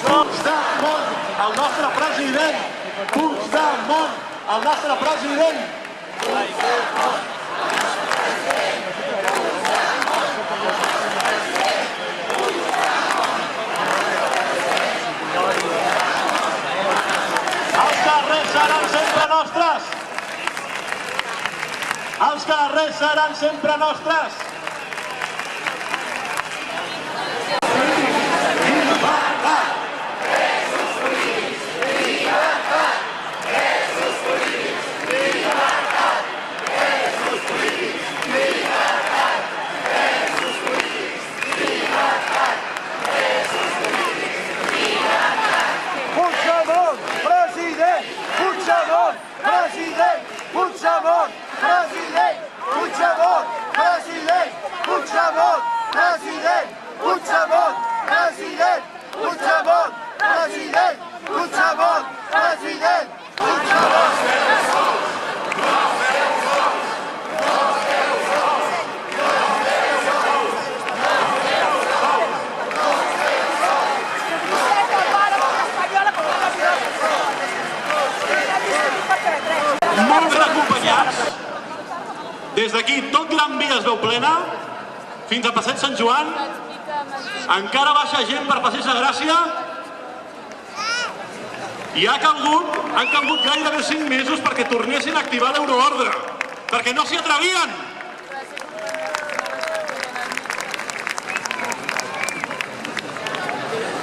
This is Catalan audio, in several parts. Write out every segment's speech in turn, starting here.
Puigdemont, el nostre president! Puigdemont, el nostre president! Els carrers seran sempre nostres! Els carrers seran sempre nostres! Molt ben acompanyats. Des d'aquí tot Gran Via es veu plena, fins a Passeig Sant Joan. Encara baixa gent per Passeig de Gràcia. I han calgut gairebé 5 mesos perquè tornessin a activar l'euroordre, perquè no s'hi atrevien.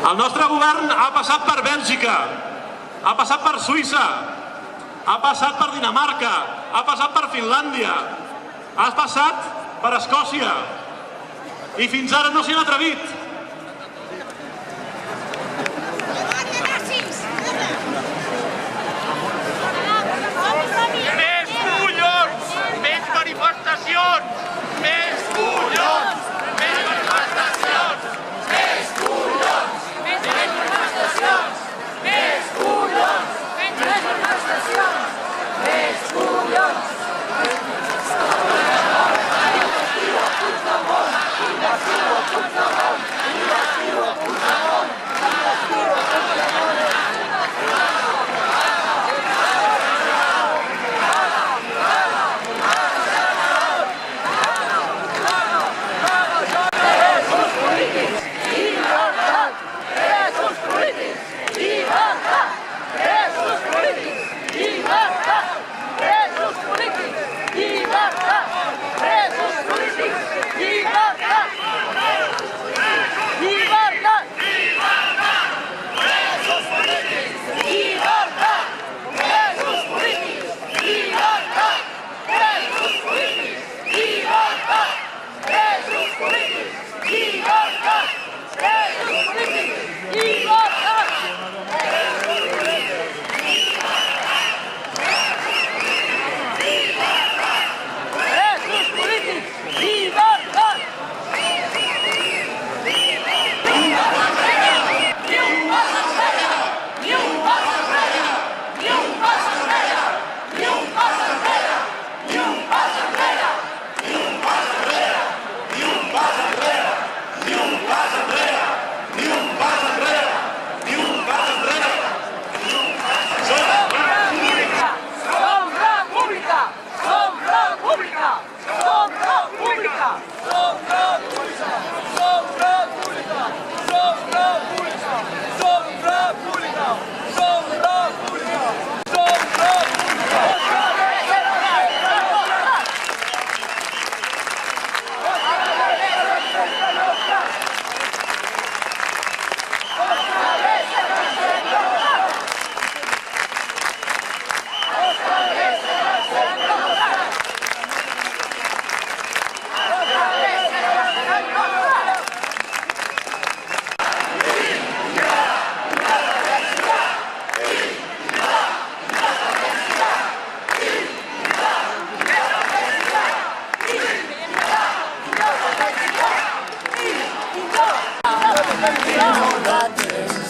El nostre govern ha passat per Bèlgica, ha passat per Suïssa, ha passat per Dinamarca, ha passat per Finlàndia, ha passat per Escòcia i fins ara no s'hi han atrevit. Més collons! Més manifestacions! Més collons! Més manifestacions! Més collons! Més manifestacions! Més collons! Més manifestacions! Més collons!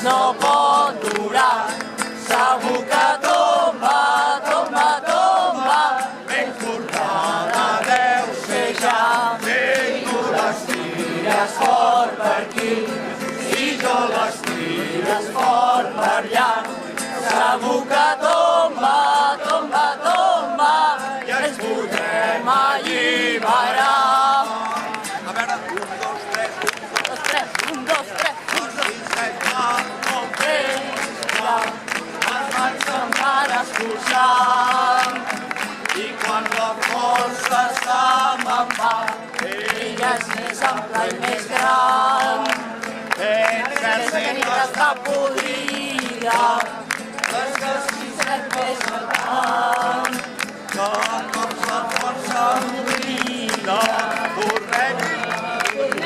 No pot durar, segur que tomba, tomba, tomba. Ben forcada deu ser ja, i tu les tires fort per aquí. segur que tomba, tomba, tomba, i ens podrem alliberar. A veure, 1, 2, 3, 1, 2, 3, 1, 2, 3, 1, 2, 3, les mans encara escorxant, i quan la força se me'n va, ella és més ampla i més gran. Les canites de podrida, les que s'hi set més endavant, que cops la força m'oblida, tornem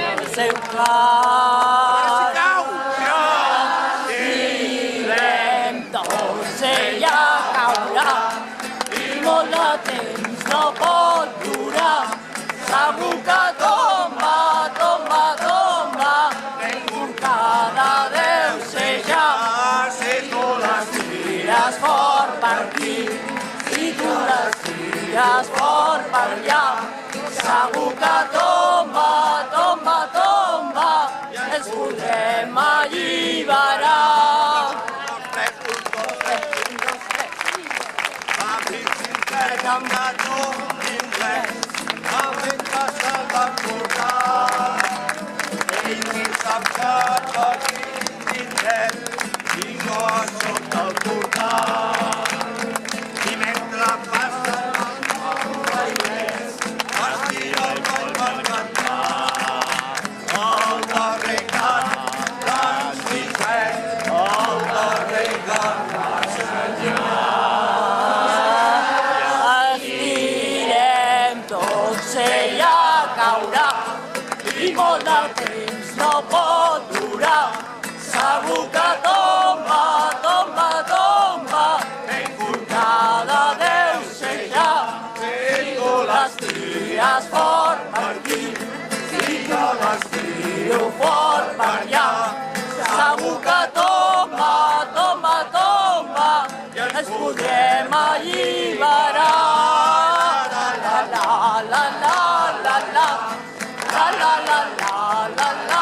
al seu clar. Tirem tots, ella caurà, i molt de temps no pot durar. Segur que tomba, tomba, tomba, enforcada deu ser ja. Si tu les tires fort per aquí, si tu les tires fort per allà, segur que tomba, tomba, tomba, i ens podrem alliberar. Ell ni sap que aquí tindrem i jo soc del portal. I mentre passa el bailers, es tira el coll per cantar. El darrer cant l'han sincret, el darrer cant l'han Estirem tots, ella caurà, i molt de temps no pot durar. Segur que tomba, tomba, tomba, enforcada deu ser ja. Si tu les tires fort per aquí, si jo les tiro fort per allà, segur que tomba, tomba, tomba, i ens podrem alliberar. La la la la la la la la la la la la la.